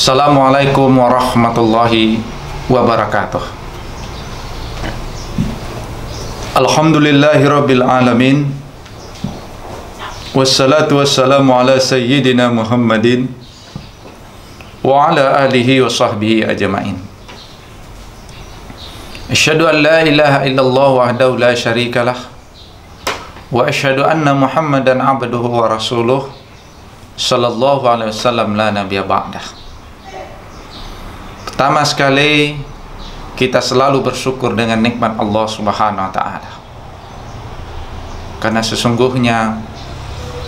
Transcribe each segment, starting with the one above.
Assalamualaikum warahmatullahi wabarakatuh. Alhamdulillahirabbil alamin. Wassalatu wassalamu ala sayyidina Muhammadin wa ala alihi wa sahbihi ajma'in. Asyhadu an la ilaha illallah wahdahu la syarikalah wa asyhadu anna Muhammadan abduhu wa rasuluh sallallahu alaihi wasallam la nabiyya ba'dah. Pertama sekali, kita selalu bersyukur dengan nikmat Allah Subhanahu wa ta'ala, karena sesungguhnya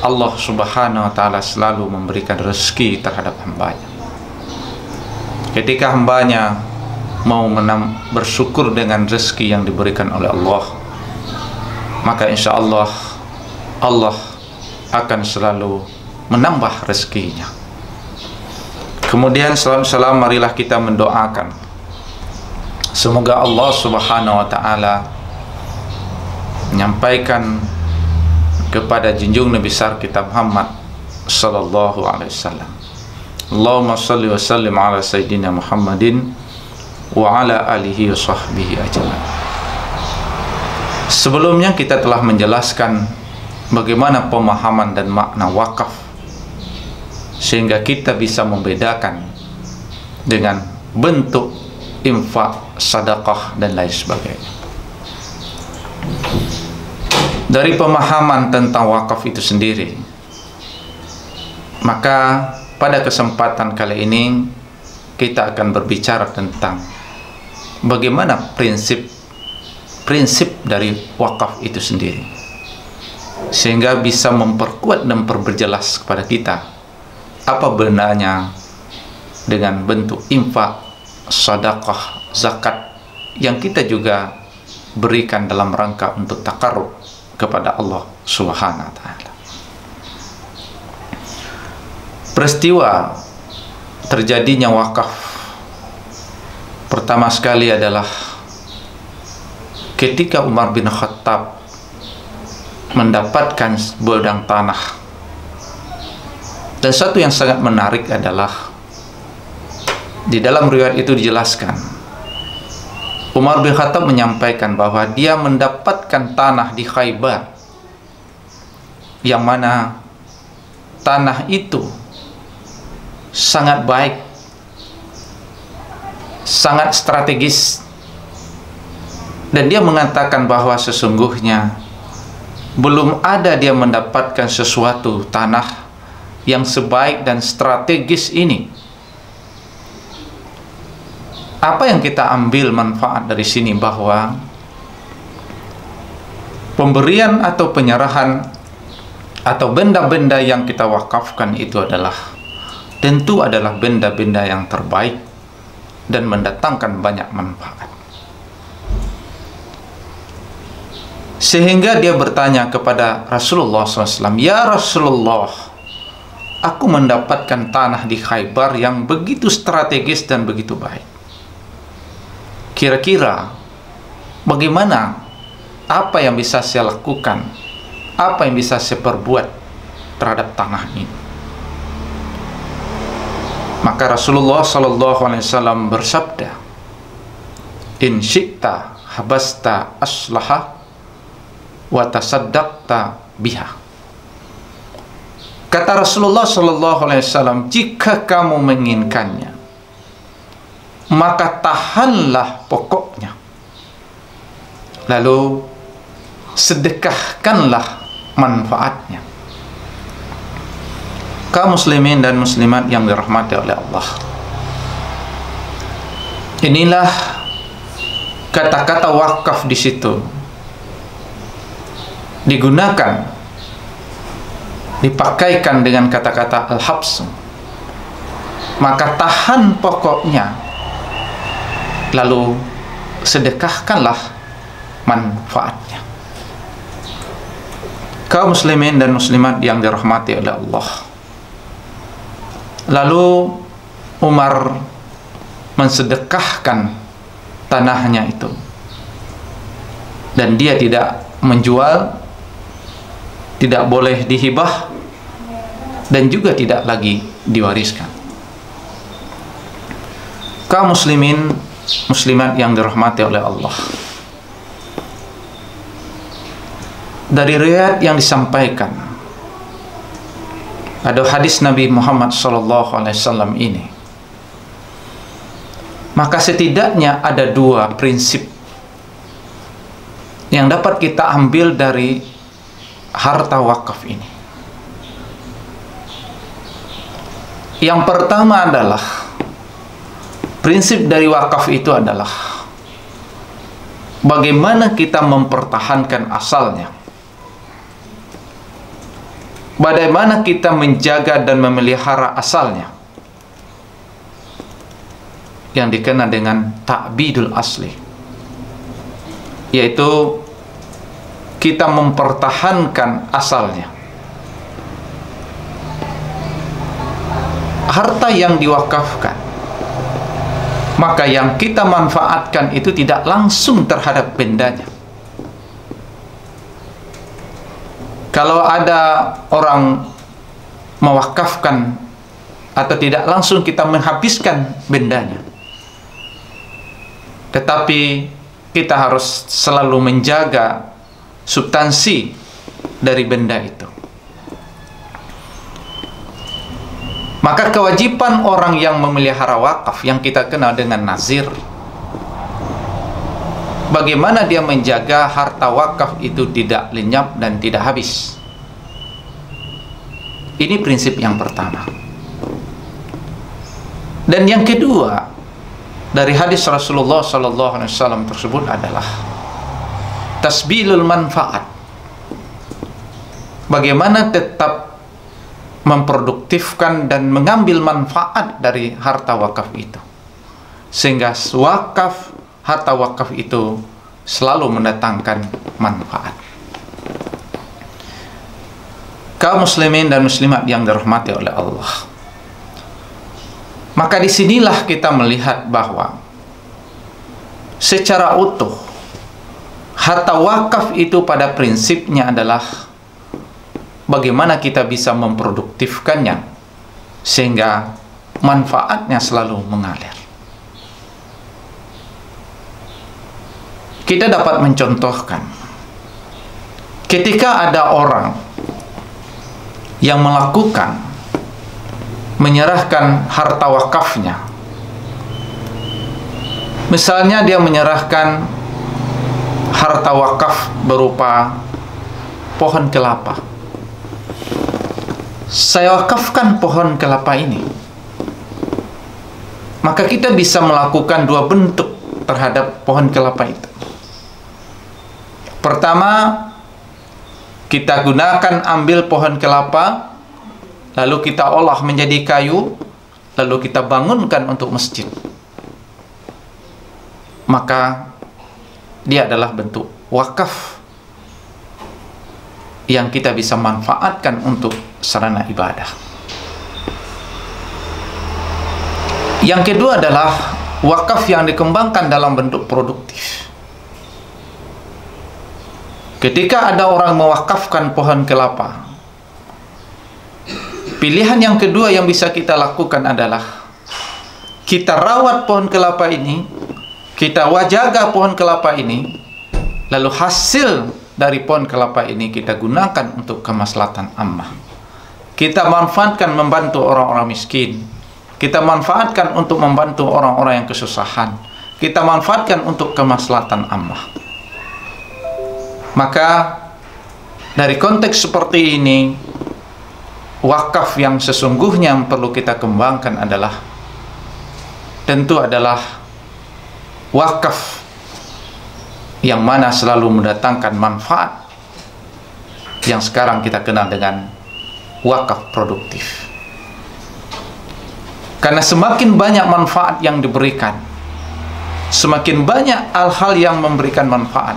Allah Subhanahu wa ta'ala selalu memberikan rezeki terhadap hambanya. Ketika hambanya mau bersyukur dengan rezeki yang diberikan oleh Allah, maka insya Allah Allah akan selalu menambah rezekinya. Kemudian salam marilah kita mendoakan semoga Allah Subhanahu wa ta'ala menyampaikan kepada junjung Nabi besar kita Muhammad sallallahu alaihi wasallam, Allahumma shalli wa sallim ala sayyidina Muhammadin wa ala alihi wa sahbihi ajma'in. Sebelumnya kita telah menjelaskan bagaimana pemahaman dan makna wakaf, sehingga kita bisa membedakan dengan bentuk infak, sedekah dan lain sebagainya. Dari pemahaman tentang wakaf itu sendiri, maka pada kesempatan kali ini kita akan berbicara tentang bagaimana prinsip dari wakaf itu sendiri, sehingga bisa memperkuat dan memperjelas kepada kita apa benarnya dengan bentuk infak, sedekah, zakat yang kita juga berikan dalam rangka untuk takarrub kepada Allah Subhanahu wa ta'ala. Peristiwa terjadinya wakaf pertama sekali adalah ketika Umar bin Khattab mendapatkan sebidang tanah. Dan satu yang sangat menarik adalah di dalam riwayat itu dijelaskan Umar bin Khattab menyampaikan bahwa dia mendapatkan tanah di Khaybar, yang mana tanah itu sangat baik, sangat strategis, dan dia mengatakan bahwa sesungguhnya belum ada dia mendapatkan sesuatu tanah yang sebaik dan strategis ini. Apa yang kita ambil manfaat dari sini, bahwa pemberian atau penyerahan atau benda-benda yang kita wakafkan itu tentu adalah benda-benda yang terbaik dan mendatangkan banyak manfaat. Sehingga dia bertanya kepada Rasulullah SAW, "Ya Rasulullah, aku mendapatkan tanah di Khaybar yang begitu strategis dan begitu baik. Kira-kira bagaimana, apa yang bisa saya lakukan, apa yang bisa saya perbuat terhadap tanah ini?" Maka Rasulullah SAW bersabda, "In syi'ta habasta aslaha wa tasaddaqta biha." Kata Rasulullah SAW, jika kamu menginginkannya, maka tahanlah pokoknya, lalu sedekahkanlah manfaatnya. Kaum muslimin dan muslimat yang dirahmati oleh Allah, inilah kata-kata wakaf di situ digunakan, dipakaikan dengan kata-kata al-habs, maka tahan pokoknya, lalu sedekahkanlah manfaatnya. Kaum muslimin dan muslimat yang dirahmati oleh Allah, lalu Umar mensedekahkan tanahnya itu, dan dia tidak menjual, tidak boleh dihibah, dan juga tidak lagi diwariskan. Kaum muslimin muslimat yang dirahmati oleh Allah, dari riwayat yang disampaikan ada hadis Nabi Muhammad SAW ini, maka setidaknya ada dua prinsip yang dapat kita ambil dari harta wakaf ini. Yang pertama adalah prinsip dari wakaf itu adalah bagaimana kita mempertahankan asalnya, bagaimana kita menjaga dan memelihara asalnya, yang dikenal dengan ta'bidul asli, yaitu kita mempertahankan asalnya. Harta yang diwakafkan, maka yang kita manfaatkan itu tidak langsung terhadap bendanya. Kalau ada orang mewakafkan atau tidak langsung kita menghabiskan bendanya, tetapi kita harus selalu menjaga substansi dari benda itu. Maka kewajiban orang yang memelihara wakaf yang kita kenal dengan nazir, bagaimana dia menjaga harta wakaf itu tidak lenyap dan tidak habis. Ini prinsip yang pertama. Dan yang kedua dari hadis Rasulullah SAW tersebut adalah tasbilul manfaat. Bagaimana tetap memproduktifkan dan mengambil manfaat dari harta wakaf itu, sehingga harta wakaf itu selalu mendatangkan manfaat. Kaum muslimin dan muslimat yang dirahmati oleh Allah, maka disinilah kita melihat bahwa secara utuh harta wakaf itu pada prinsipnya adalah bagaimana kita bisa memproduktifkannya sehingga manfaatnya selalu mengalir. Kita dapat mencontohkan ketika ada orang yang menyerahkan harta wakafnya, misalnya dia menyerahkan harta wakaf berupa pohon kelapa. Saya wakafkan pohon kelapa ini, maka kita bisa melakukan dua bentuk terhadap pohon kelapa itu. Pertama, kita gunakan ambil pohon kelapa, lalu kita olah menjadi kayu, lalu kita bangunkan untuk masjid. Maka dia adalah bentuk wakaf yang kita bisa manfaatkan untuk sarana ibadah. Yang kedua adalah wakaf yang dikembangkan dalam bentuk produktif. Ketika ada orang mewakafkan pohon kelapa, pilihan yang kedua yang bisa kita lakukan adalah kita rawat pohon kelapa ini, kita jaga pohon kelapa ini, lalu hasil dari pohon kelapa ini kita gunakan untuk kemaslahatan ammah. Kita manfaatkan membantu orang-orang miskin, kita manfaatkan untuk membantu orang-orang yang kesusahan, kita manfaatkan untuk kemaslahatan ammah. Maka dari konteks seperti ini, wakaf yang sesungguhnya yang perlu kita kembangkan adalah wakaf yang mana selalu mendatangkan manfaat, yang sekarang kita kenal dengan wakaf produktif. Karena semakin banyak manfaat yang diberikan, semakin banyak hal-hal yang memberikan manfaat,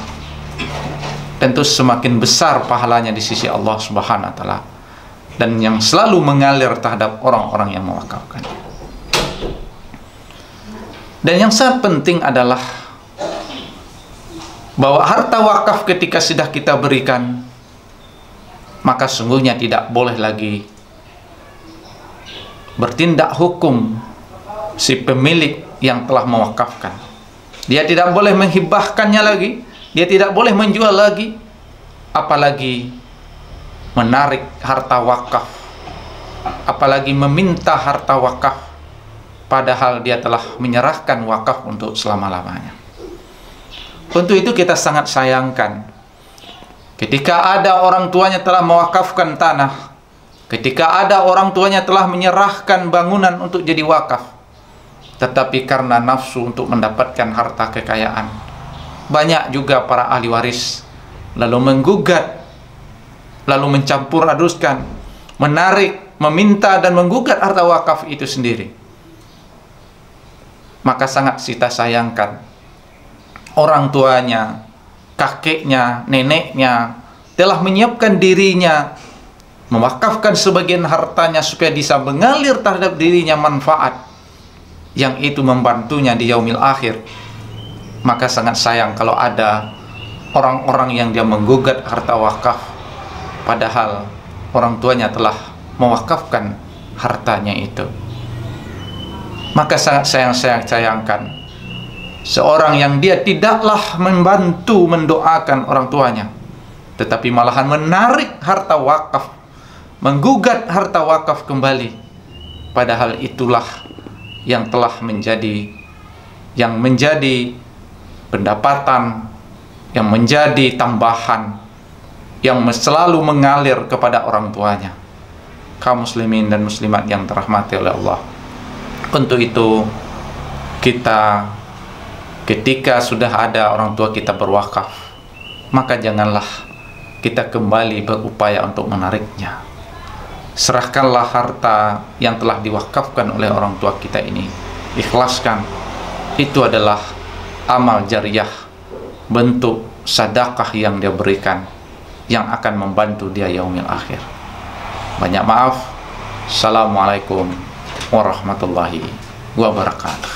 tentu semakin besar pahalanya di sisi Allah Subhanahu wa taala, dan yang selalu mengalir terhadap orang-orang yang mewakafkan. Dan yang sangat penting adalah bahwa harta wakaf ketika sudah kita berikan, maka sungguhnya tidak boleh lagi bertindak hukum si pemilik yang telah mewakafkan. Dia tidak boleh menghibahkannya lagi, dia tidak boleh menjual lagi, apalagi menarik harta wakaf, apalagi meminta harta wakaf, padahal dia telah menyerahkan wakaf untuk selama-lamanya. Untuk itu kita sangat sayangkan ketika ada orang tuanya telah mewakafkan tanah, ketika ada orang tuanya telah menyerahkan bangunan untuk jadi wakaf, tetapi karena nafsu untuk mendapatkan harta kekayaan, banyak juga para ahli waris lalu menggugat, lalu mencampur aduskan, menarik, meminta dan menggugat harta wakaf itu sendiri. Maka sangat kita sayangkan orang tuanya, kakeknya, neneknya telah menyiapkan dirinya, mewakafkan sebagian hartanya supaya bisa mengalir terhadap dirinya manfaat yang itu membantunya di yaumil akhir. Maka sangat sayang kalau ada orang-orang yang dia menggugat harta wakaf, padahal orang tuanya telah mewakafkan hartanya itu. Maka sangat sayangkan seorang yang dia tidaklah membantu mendoakan orang tuanya, tetapi malahan menarik harta wakaf, menggugat harta wakaf kembali, padahal itulah yang telah menjadi pendapatan, yang menjadi tambahan, yang selalu mengalir kepada orang tuanya. Kaum muslimin dan muslimat yang dirahmati oleh Allah, untuk itu kita, ketika sudah ada orang tua kita berwakaf, maka janganlah kita kembali berupaya untuk menariknya. Serahkanlah harta yang telah diwakafkan oleh orang tua kita ini, ikhlaskan. Itu adalah amal jariyah, bentuk sedekah yang dia berikan, yang akan membantu dia yaumil akhir. Banyak maaf. Assalamualaikum warahmatullahi wabarakatuh.